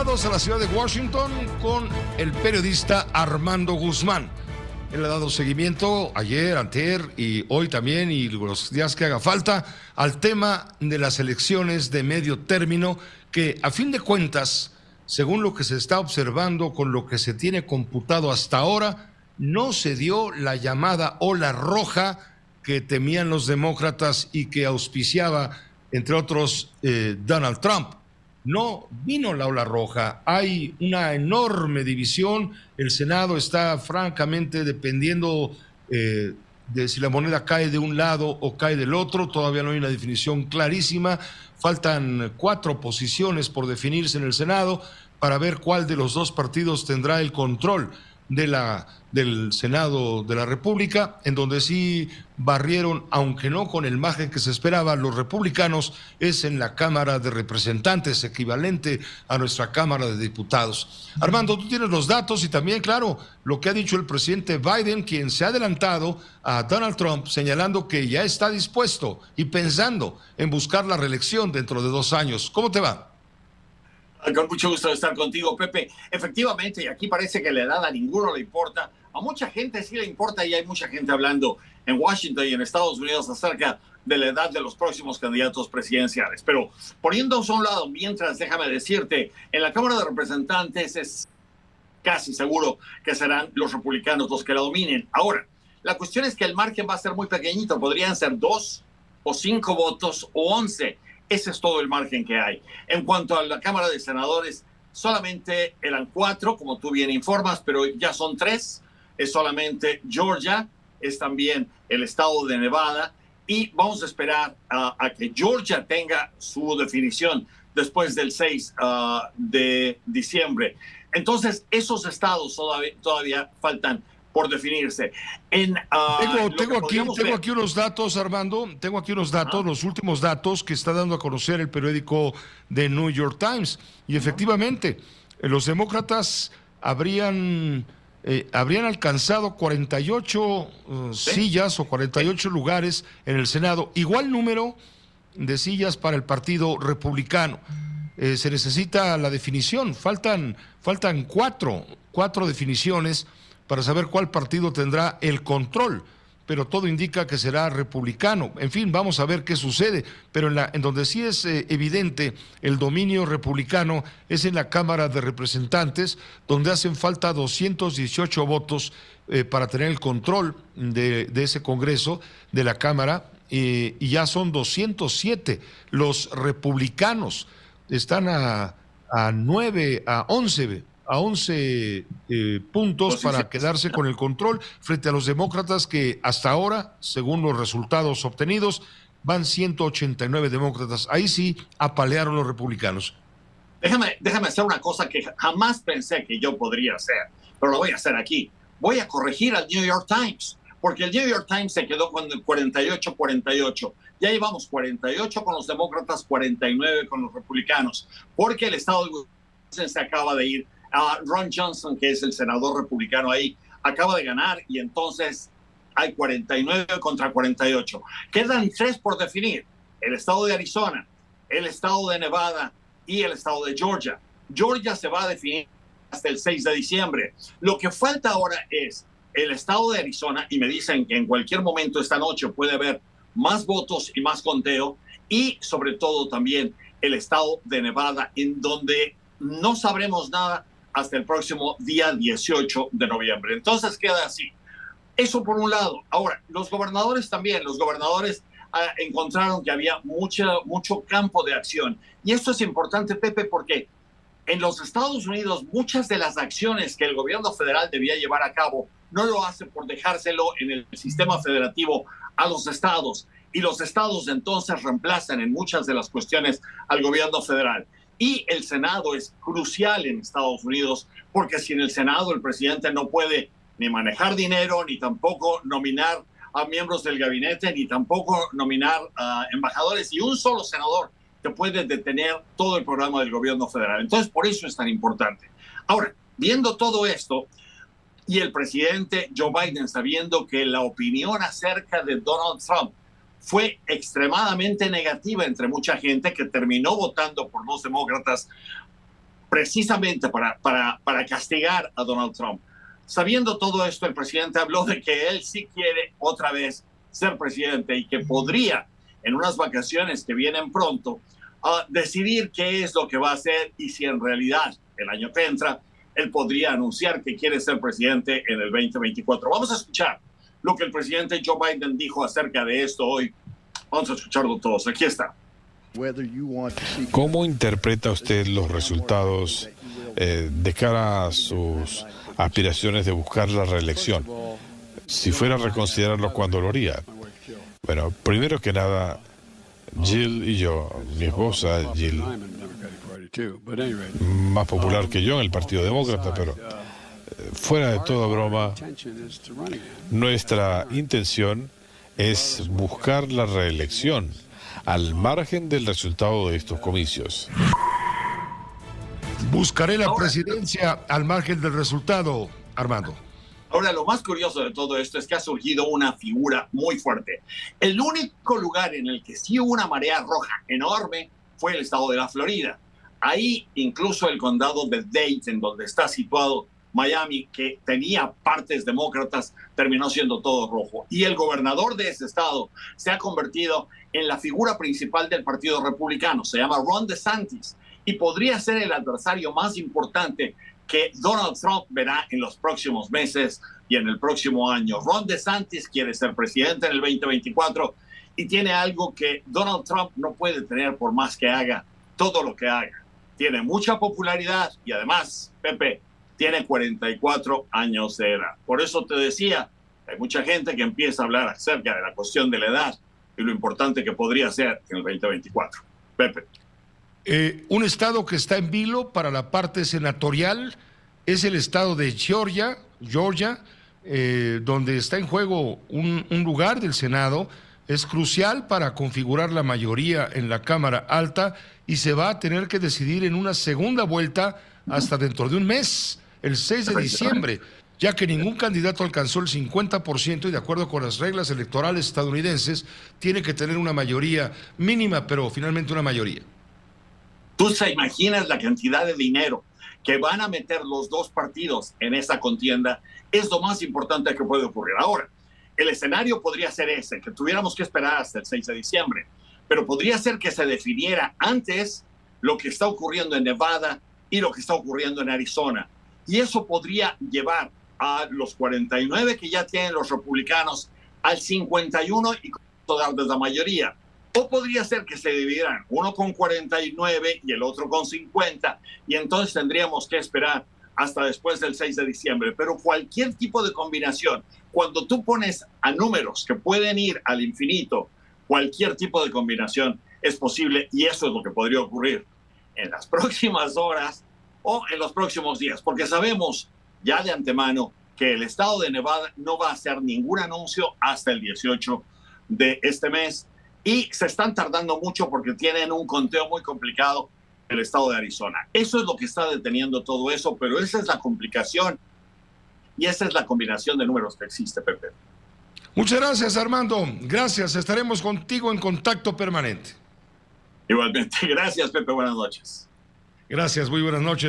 trasladados a la ciudad de Washington con el periodista Armando Guzmán. Él ha dado seguimiento ayer, antier y hoy también, y los días que haga falta, al tema de las elecciones de medio término, que a fin de cuentas, según lo que se está observando, con lo que se tiene computado hasta ahora, no se dio la llamada ola roja que temían los demócratas y que auspiciaba, entre otros, Donald Trump. No vino la ola roja, hay una enorme división, el Senado está francamente dependiendo de si la moneda cae de un lado o cae del otro, todavía no hay una definición clarísima, faltan 4 posiciones por definirse en el Senado para ver cuál de los dos partidos tendrá el control del Senado de la República, en donde sí barrieron, aunque no con el margen que se esperaba, los republicanos, es en la Cámara de Representantes, equivalente a nuestra Cámara de Diputados. Armando, tú tienes los datos y también, claro, lo que ha dicho el presidente Biden, quien se ha adelantado a Donald Trump, señalando que ya está dispuesto y pensando en buscar la reelección dentro de 2 años. ¿Cómo te va? Con mucho gusto de estar contigo, Pepe. Efectivamente, y aquí parece que la edad a ninguno le importa. A mucha gente sí le importa y hay mucha gente hablando en Washington y en Estados Unidos acerca de la edad de los próximos candidatos presidenciales. Pero poniéndose a un lado, mientras, déjame decirte, en la Cámara de Representantes es casi seguro que serán los republicanos los que la dominen. Ahora, la cuestión es que el margen va a ser muy pequeñito. Podrían ser 2 o 5 votos o 11. Ese es todo el margen que hay. En cuanto a la Cámara de Senadores, solamente eran 4, como tú bien informas, pero ya son 3. Es solamente Georgia, es también el estado de Nevada, y vamos a esperar a que Georgia tenga su definición después del 6 de diciembre. Entonces, esos estados todavía faltan por definirse. Tengo aquí unos datos, Armando, los últimos datos que está dando a conocer el periódico The New York Times. Y efectivamente, los demócratas habrían alcanzado 48 sillas o 48 lugares en el Senado, igual número de sillas para el Partido Republicano. Se necesita la definición, faltan 4 definiciones para saber cuál partido tendrá el control, pero todo indica que será republicano. En fin, vamos a ver qué sucede, pero en donde sí es evidente el dominio republicano es en la Cámara de Representantes, donde hacen falta 218 votos para tener el control de ese Congreso, de la Cámara, y ya son 207. Los republicanos están a 11 puntos para quedarse con el control frente a los demócratas, que hasta ahora, según los resultados obtenidos, van 189 demócratas. Ahí sí apalearon los republicanos. Déjame hacer una cosa que jamás pensé que yo podría hacer, pero lo voy a hacer aquí. Voy a corregir al New York Times, porque el New York Times se quedó con el 48-48. Ya llevamos 48 con los demócratas, 49 con los republicanos, porque el estado de Wisconsin se acaba de ir. Ron Johnson, que es el senador republicano ahí, acaba de ganar y entonces hay 49 contra 48. Quedan 3 por definir: el estado de Arizona, el estado de Nevada y el estado de Georgia. Georgia se va a definir hasta el 6 de diciembre. Lo que falta ahora es el estado de Arizona, y me dicen que en cualquier momento esta noche puede haber más votos y más conteo, y sobre todo también el estado de Nevada, en donde no sabremos nada hasta el próximo día 18 de noviembre. Entonces queda así. Eso por un lado. Ahora, los gobernadores también. Los gobernadores encontraron que había mucho campo de acción. Y esto es importante, Pepe, porque en los Estados Unidos muchas de las acciones que el gobierno federal debía llevar a cabo no lo hace por dejárselo en el sistema federativo a los estados. Y los estados entonces reemplazan en muchas de las cuestiones al gobierno federal. Y el Senado es crucial en Estados Unidos, porque si en el Senado el presidente no puede ni manejar dinero, ni tampoco nominar a miembros del gabinete, ni tampoco nominar a embajadores, y un solo senador que puede detener todo el programa del gobierno federal. Entonces, por eso es tan importante. Ahora, viendo todo esto, y el presidente Joe Biden sabiendo que la opinión acerca de Donald Trump fue extremadamente negativa entre mucha gente que terminó votando por los demócratas, precisamente para castigar a Donald Trump. Sabiendo todo esto, el presidente habló de que él sí quiere otra vez ser presidente y que podría, en unas vacaciones que vienen pronto, decidir qué es lo que va a hacer y si en realidad el año que entra él podría anunciar que quiere ser presidente en el 2024. Vamos a escuchar lo que el presidente Joe Biden dijo acerca de esto hoy. Vamos a escucharlo todos. Aquí está. ¿Cómo interpreta usted los resultados de cara a sus aspiraciones de buscar la reelección? Si fuera a reconsiderarlo, ¿cuándo lo haría? Bueno, primero que nada, Jill y yo, mi esposa Jill, más popular que yo en el Partido Demócrata, pero fuera de toda broma, nuestra intención es buscar la reelección al margen del resultado de estos comicios. Buscaré la presidencia al margen del resultado, Armando. Ahora, lo más curioso de todo esto es que ha surgido una figura muy fuerte. El único lugar en el que sí hubo una marea roja enorme fue el estado de la Florida. Ahí, incluso el condado de Dade, donde está situado Miami, que tenía partes demócratas, terminó siendo todo rojo. Y el gobernador de ese estado se ha convertido en la figura principal del Partido Republicano. Se llama Ron DeSantis y podría ser el adversario más importante que Donald Trump verá en los próximos meses y en el próximo año. Ron DeSantis quiere ser presidente en el 2024 y tiene algo que Donald Trump no puede tener por más que haga todo lo que haga. Tiene mucha popularidad y además, Pepe, tiene 44 años de edad. Por eso te decía, hay mucha gente que empieza a hablar acerca de la cuestión de la edad y lo importante que podría ser en el 2024. Pepe. Un estado que está en vilo para la parte senatorial es el estado de Georgia, donde está en juego un lugar del Senado. Es crucial para configurar la mayoría en la Cámara Alta y se va a tener que decidir en una segunda vuelta hasta dentro de un mes, el 6 de diciembre, ya que ningún candidato alcanzó el 50% y de acuerdo con las reglas electorales estadounidenses tiene que tener una mayoría mínima, pero finalmente una mayoría. ¿Tú se imaginas la cantidad de dinero que van a meter los dos partidos en esa contienda? Es lo más importante que puede ocurrir. Ahora, el escenario podría ser ese, que tuviéramos que esperar hasta el 6 de diciembre, pero podría ser que se definiera antes lo que está ocurriendo en Nevada y lo que está ocurriendo en Arizona. Y eso podría llevar a los 49 que ya tienen los republicanos al 51 y darles la mayoría. O podría ser que se dividieran uno con 49 y el otro con 50 y entonces tendríamos que esperar hasta después del 6 de diciembre. Pero cualquier tipo de combinación, cuando tú pones a números que pueden ir al infinito, cualquier tipo de combinación es posible y eso es lo que podría ocurrir en las próximas horas o en los próximos días, porque sabemos ya de antemano que el estado de Nevada no va a hacer ningún anuncio hasta el 18 de este mes y se están tardando mucho porque tienen un conteo muy complicado en el estado de Arizona. Eso es lo que está deteniendo todo eso, pero esa es la complicación y esa es la combinación de números que existe, Pepe. Muchas gracias, Armando. Gracias, estaremos contigo en contacto permanente. Igualmente, gracias, Pepe. Buenas noches. Gracias, muy buenas noches.